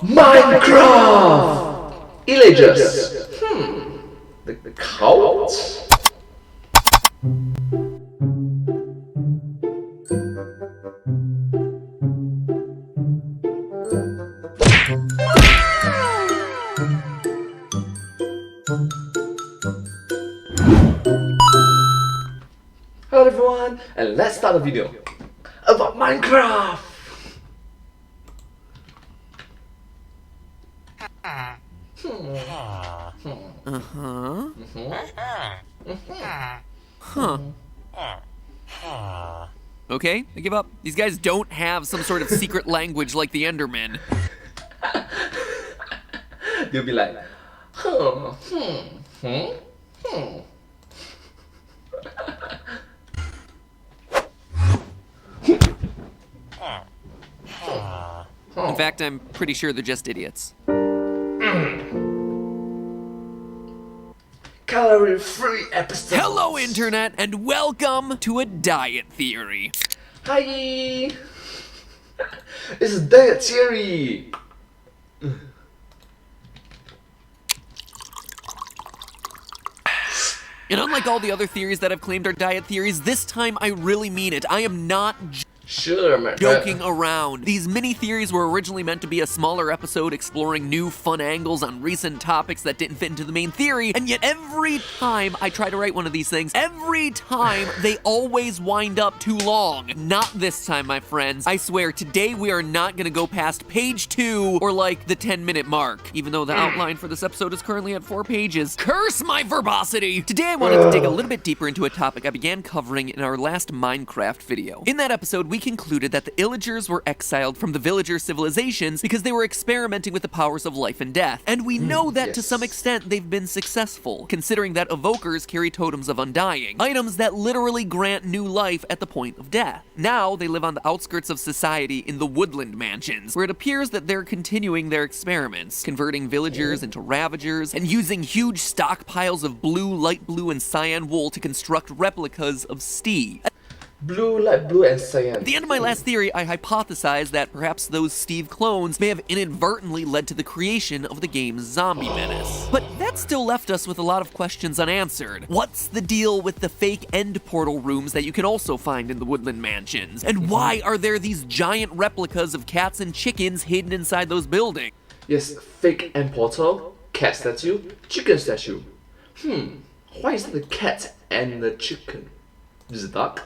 Minecraft Illagers. The cult? Hello everyone, and let's start a video about Minecraft. Okay, I give up. These guys don't have some sort of secret language like the Endermen. They'll be like, In fact, I'm pretty sure they're just idiots. Calorie-free episode. Hello, Internet, and welcome to a diet theory. Hi! It's a diet theory! And unlike all the other theories that I've claimed are diet theories, this time I really mean it. I am not Sure, man. joking around. These mini theories were originally meant to be a smaller episode exploring new fun angles on recent topics that didn't fit into the main theory, and yet every time I try to write one of these things, every time they always wind up too long. Not this time, my friends. I swear, today we are not gonna go past page 2 or like the 10-minute mark, even though the outline for this episode is currently at 4 pages. Curse my verbosity! Today I wanted to dig a little bit deeper into a topic I began covering in our last Minecraft video. In that episode, we concluded that the Illagers were exiled from the villager civilizations because they were experimenting with the powers of life and death. And we know that to some extent they've been successful, considering that Evokers carry totems of undying, items that literally grant new life at the point of death. Now they live on the outskirts of society in the woodland mansions, where it appears that they're continuing their experiments, converting villagers into ravagers, and using huge stockpiles of blue, light blue, and cyan wool to construct replicas of Steve. Blue, light blue, and cyan. At the end of my last theory, I hypothesized that perhaps those Steve clones may have inadvertently led to the creation of the game's zombie menace. But that still left us with a lot of questions unanswered. What's the deal with the fake end portal rooms that you can also find in the woodland mansions? And why are there these giant replicas of cats and chickens hidden inside those buildings? Yes, fake end portal, cat statue, chicken statue. Why is it the cat and the chicken? Is it duck?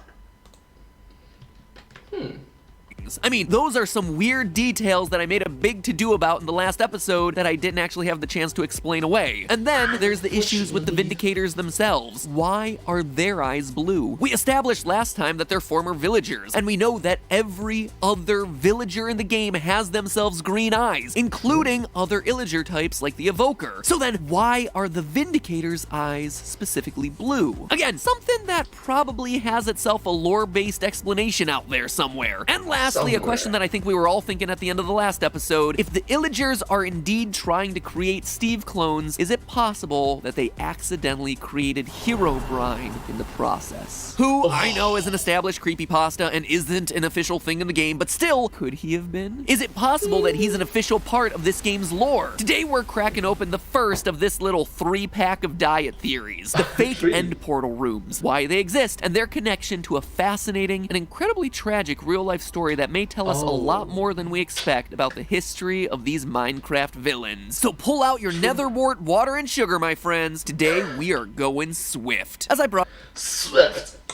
I mean, those are some weird details that I made a big to-do about in the last episode that I didn't actually have the chance to explain away. And then there's the issues with the Vindicators themselves. Why are their eyes blue? We established last time that they're former villagers, and we know that every other villager in the game has themselves green eyes, including other Illager types like the Evoker. So then, why are the Vindicators' eyes specifically blue? Again, something that probably has itself a lore-based explanation out there somewhere. And lastly, a question that I think we were all thinking at the end of the last episode: if the Illagers are indeed trying to create Steve clones, is it possible that they accidentally created Herobrine in the process? Who I know is an established creepypasta and isn't an official thing in the game, but still, could he have been? Is it possible that he's an official part of this game's lore? Today we're cracking open the first of this little 3-pack of diet theories: the fake end portal rooms, why they exist, and their connection to a fascinating and incredibly tragic real-life story that may tell us a lot more than we expect about the history of these Minecraft villains. So pull out your netherwort, water, and sugar, my friends. Today we are going swift. As I brought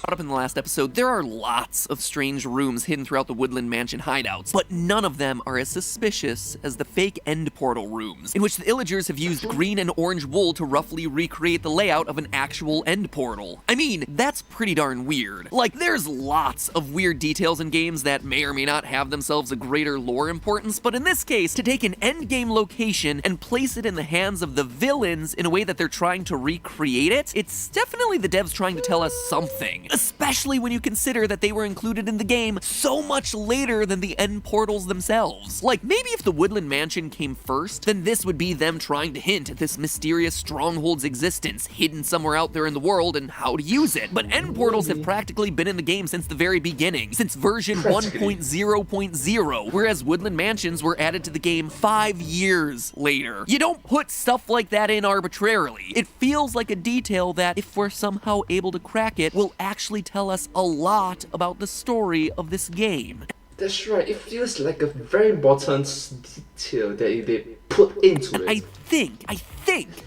up in the last episode, there are lots of strange rooms hidden throughout the woodland mansion hideouts, but none of them are as suspicious as the fake end portal rooms, in which the Illagers have used green and orange wool to roughly recreate the layout of an actual end portal. I mean, that's pretty darn weird. Like, there's lots of weird details in games that may or may not have themselves a greater lore importance, but in this case, to take an endgame location and place it in the hands of the villains in a way that they're trying to recreate it, it's definitely the devs trying to tell us something. especially when you consider that they were included in the game so much later than the end portals themselves. Like, maybe if the Woodland Mansion came first, then this would be them trying to hint at this mysterious stronghold's existence hidden somewhere out there in the world and how to use it. But end portals have practically been in the game since the very beginning, since version 1.0.0, whereas Woodland Mansions were added to the game 5 years later. You don't put stuff like that in arbitrarily. It feels like a detail that, if we're somehow able to crack it, will actually tell us a lot about the story of this game. That's right, it feels like a very important detail that they put into it. I think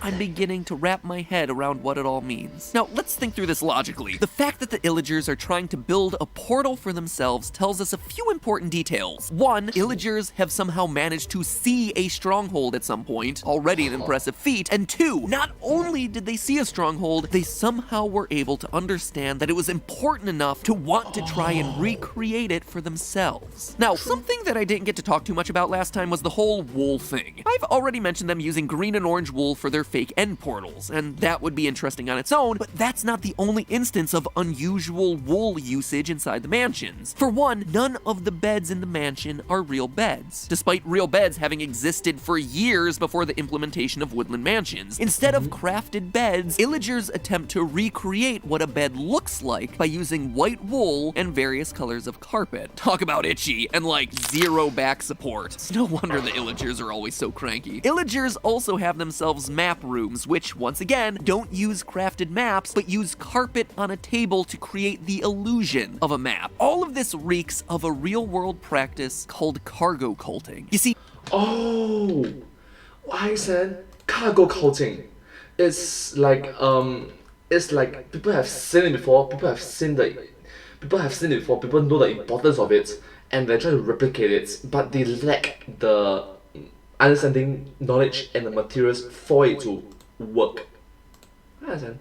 I'm beginning to wrap my head around what it all means. Now, let's think through this logically. The fact that the Illagers are trying to build a portal for themselves tells us a few important details. One, Illagers have somehow managed to see a stronghold at some point, already an impressive feat, and two, not only did they see a stronghold, they somehow were able to understand that it was important enough to want to try and recreate it for themselves. Now, something that I didn't get to talk too much about last time was the whole wool thing. I've already mentioned them using green and orange wool for their fake end portals, and that would be interesting on its own, but that's not the only instance of unusual wool usage inside the mansions. For one, none of the beds in the mansion are real beds, despite real beds having existed for years before the implementation of Woodland Mansions. Instead of crafted beds, Illagers attempt to recreate what a bed looks like by using white wool and various colors of carpet. Talk about itchy, and like zero back support. It's no wonder the Illagers are always so cranky. Illagers also have themselves map rooms, which, once again, don't use crafted maps, but use carpet on a table to create the illusion of a map. All of this reeks of a real-world practice called cargo culting. You see— Oh, I said cargo culting. It's like people have seen it before. People have seen it before. People know the importance of it, and they try to replicate it, but they lack the understanding, knowledge, and the materials for it to work. I understand.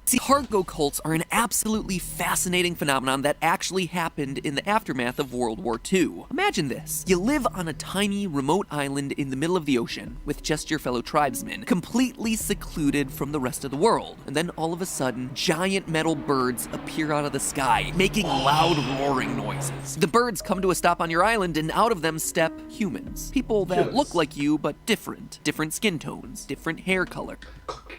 See, cargo cults are an absolutely fascinating phenomenon that actually happened in the aftermath of World War II. Imagine this. You live on a tiny, remote island in the middle of the ocean, with just your fellow tribesmen, completely secluded from the rest of the world. And then all of a sudden, giant metal birds appear out of the sky, making loud roaring noises. The birds come to a stop on your island, and out of them step humans. People that look like you, but different. Different skin tones, different hair color.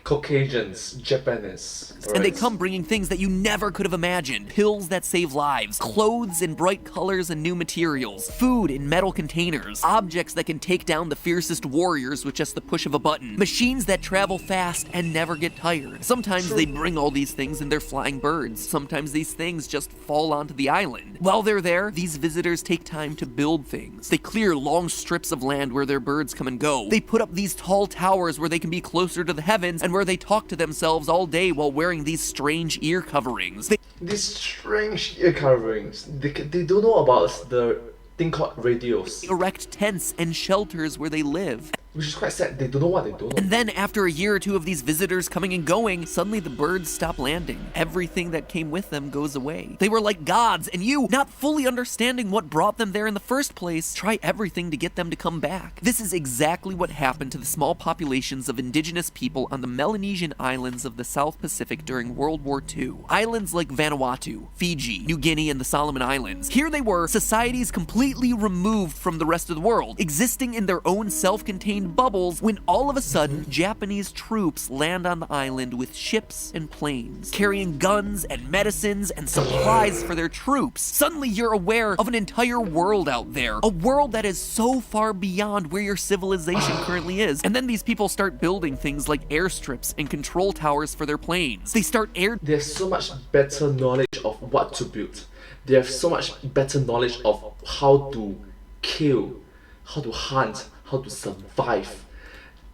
Caucasians, Japanese. And they come bringing things that you never could have imagined. Pills that save lives, clothes in bright colors and new materials, food in metal containers, objects that can take down the fiercest warriors with just the push of a button, machines that travel fast and never get tired. Sometimes they bring all these things in their flying birds. Sometimes these things just fall onto the island. While they're there, these visitors take time to build things. They clear long strips of land where their birds come and go. They put up these tall towers where they can be closer to the heavens and where they talk to themselves all day while wearing these strange ear coverings. These strange ear coverings. They don't know about the thing called radios. They erect tents and shelters where they live. Which is quite sad. They don't know what they don't know. And then after a year or two of these visitors coming and going, suddenly the birds stop landing. Everything that came with them goes away. They were like gods, and you, not fully understanding what brought them there in the first place, try everything to get them to come back. This is exactly what happened to the small populations of indigenous people on the Melanesian islands of the South Pacific during World War II. Islands like Vanuatu, Fiji, New Guinea, and the Solomon Islands. Here they were, societies completely removed from the rest of the world, existing in their own self-contained bubbles, when all of a sudden, Japanese troops land on the island with ships and planes, carrying guns and medicines and supplies for their troops. Suddenly you're aware of an entire world out there, a world that is so far beyond where your civilization currently is. And then these people start building things like airstrips and control towers for their planes. They start They have so much better knowledge of what to build. They have so much better knowledge of how to kill, how to hunt, how to survive,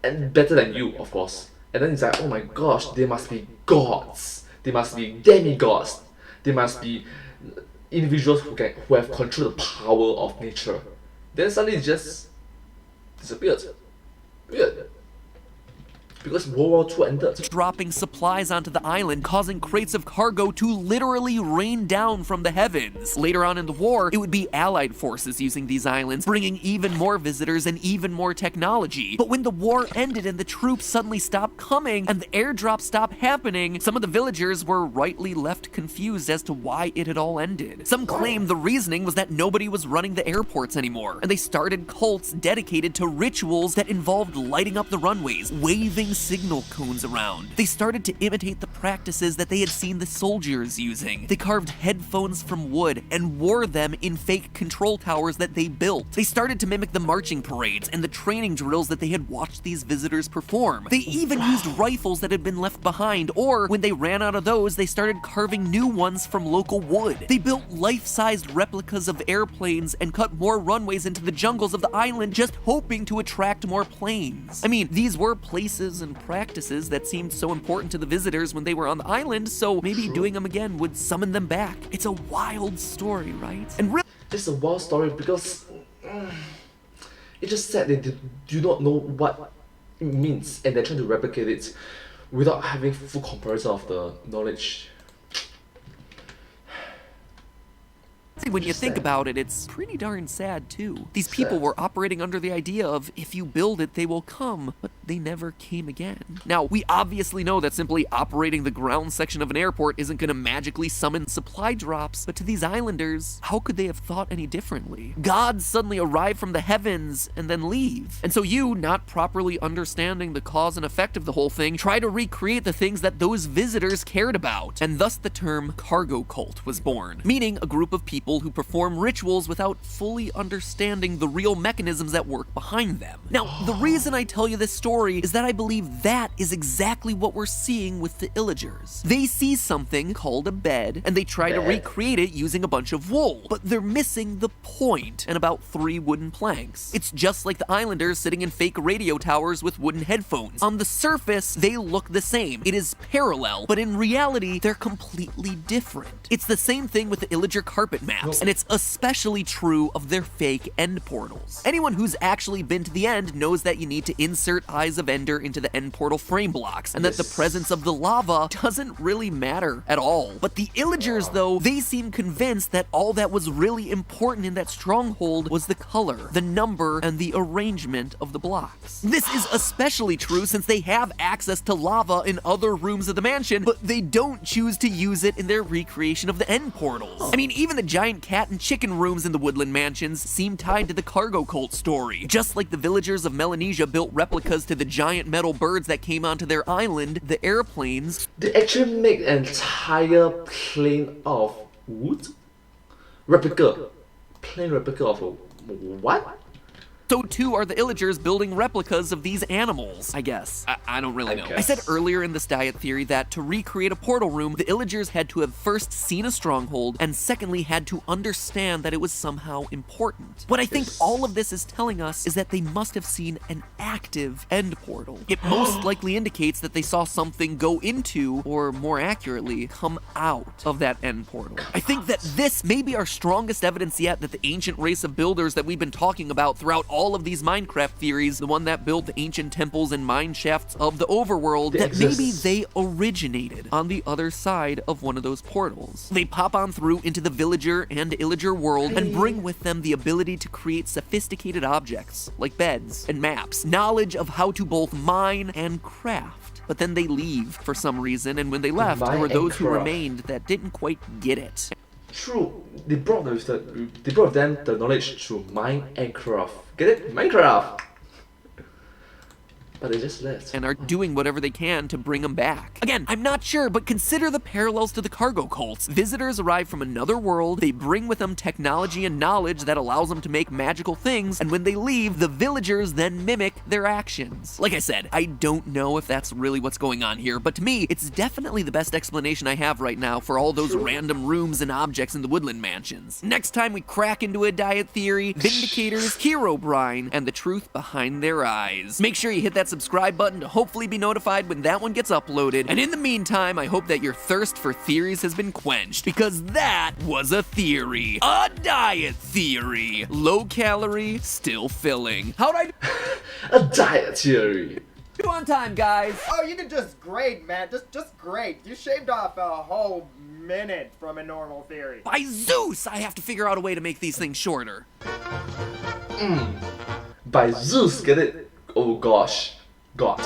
and better than you, of course. And then it's like, oh my gosh, they must be gods. They must be demigods. They must be individuals who have controlled the power of nature. Then suddenly it just disappeared. Weird. because World War II ended. dropping supplies onto the island, causing crates of cargo to literally rain down from the heavens. Later on in the war, it would be Allied forces using these islands, bringing even more visitors and even more technology. But when the war ended and the troops suddenly stopped coming and the airdrops stopped happening, some of the villagers were rightly left confused as to why it had all ended. Some claim the reasoning was that nobody was running the airports anymore, and they started cults dedicated to rituals that involved lighting up the runways, waving signal cones around. They started to imitate the practices that they had seen the soldiers using. They carved headphones from wood and wore them in fake control towers that they built. They started to mimic the marching parades and the training drills that they had watched these visitors perform. They even used rifles that had been left behind, or when they ran out of those, they started carving new ones from local wood. They built life-sized replicas of airplanes and cut more runways into the jungles of the island, just hoping to attract more planes. I mean, these were places and practices that seemed so important to the visitors when they were on the island, so maybe doing them again would summon them back. It's a wild story, right? And It's a wild story because it just said they do not know what it means and they're trying to replicate it without having full comparison of the knowledge. when you think about it, it's pretty darn sad too. These people were operating under the idea of if you build it, they will come, but they never came again. Now, we obviously know that simply operating the ground section of an airport isn't going to magically summon supply drops, but to these islanders, how could they have thought any differently? Gods suddenly arrive from the heavens and then leave. And so you, not properly understanding the cause and effect of the whole thing, try to recreate the things that those visitors cared about. And thus the term cargo cult was born, meaning a group of people who perform rituals without fully understanding the real mechanisms that work behind them. Now, the reason I tell you this story is that I believe that is exactly what we're seeing with the Illagers. They see something called a bed, and they try to recreate it using a bunch of wool, but they're missing the point and about 3 wooden planks. It's just like the Islanders sitting in fake radio towers with wooden headphones. On the surface, they look the same. It is parallel, but in reality, they're completely different. It's the same thing with the Illager carpet maps, and it's especially true of their fake end portals. Anyone who's actually been to the end knows that you need to insert Eyes of Ender into the end portal frame blocks, and that the presence of the lava doesn't really matter at all. But the Illagers, though, they seem convinced that all that was really important in that stronghold was the color, the number, and the arrangement of the blocks. This is especially true since they have access to lava in other rooms of the mansion, but they don't choose to use it in their recreation of the end portals. I mean, even the giant cat and chicken rooms in the woodland mansions seem tied to the cargo cult story. Just like the villagers of Melanesia built replicas to the giant metal birds that came onto their island, the airplanes... They actually make an entire plane of wood? Replica. Plane replica of a... what? So too are the Illagers building replicas of these animals, I guess. I don't really know. I said earlier in this diet theory that to recreate a portal room, the Illagers had to have first seen a stronghold, and secondly had to understand that it was somehow important. What I think all of this is telling us is that they must have seen an active end portal. It most likely indicates that they saw something go into, or more accurately, come out of that end portal. I think that this may be our strongest evidence yet that the ancient race of builders that we've been talking about throughout all of these Minecraft theories, the one that built the ancient temples and mine shafts of the overworld, that maybe they originated on the other side of one of those portals. They pop on through into the villager and Illager world and bring with them the ability to create sophisticated objects, like beds and maps, knowledge of how to both mine and craft. But then they leave for some reason, and when they left, there were those who remained that didn't quite get it. True, they brought with them the knowledge to mine and craft. Get it? Minecraft! But they just left. And are doing whatever they can to bring them back. Again, I'm not sure, but consider the parallels to the cargo cults. Visitors arrive from another world, they bring with them technology and knowledge that allows them to make magical things, and when they leave, the villagers then mimic their actions. Like I said, I don't know if that's really what's going on here, but to me, it's definitely the best explanation I have right now for all those random rooms and objects in the woodland mansions. Next time we crack into a diet theory, Vindicators, Herobrine, and the truth behind their eyes. Make sure you hit that subscribe button to hopefully be notified when that one gets uploaded. And in the meantime, I hope that your thirst for theories has been quenched, because that was a theory. A diet theory. Low calorie, still filling. How'd I... A diet theory. 2 on time, guys. Oh, you did just great, man. Just great. You shaved off a whole minute from a normal theory. By Zeus, I have to figure out a way to make these things shorter. By Zeus, get it? Oh gosh. God.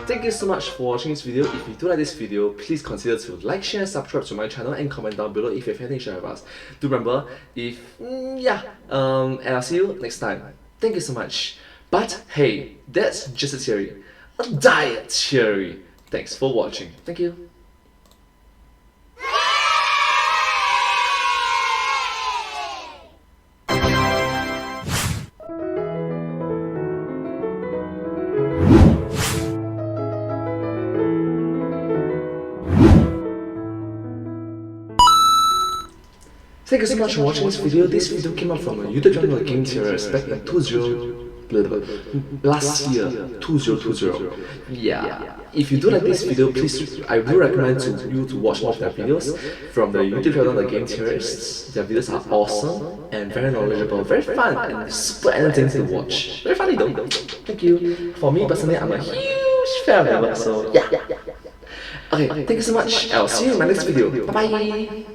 Thank you so much for watching this video. If you do like this video, please consider to like, share, and subscribe to my channel and comment down below if you have anything to share with us. Do remember, and I'll see you next time. Thank you so much. But hey, that's just a theory. A diet theory. Thanks for watching. Thank you. Thank you so much for watching this video. This video came up from a YouTube channel, Game Theorists, back in 2020. Yeah. If you do like this video, please, I will recommend you to watch more of their videos from the YouTube channel, the Game Theorists. Their videos are awesome and very knowledgeable, very fun and super entertaining to watch. Very funny though. Thank you. For me personally, I'm a huge fan of Evoker, so yeah. Okay, thank you so much. I'll see you in my next video. Bye bye.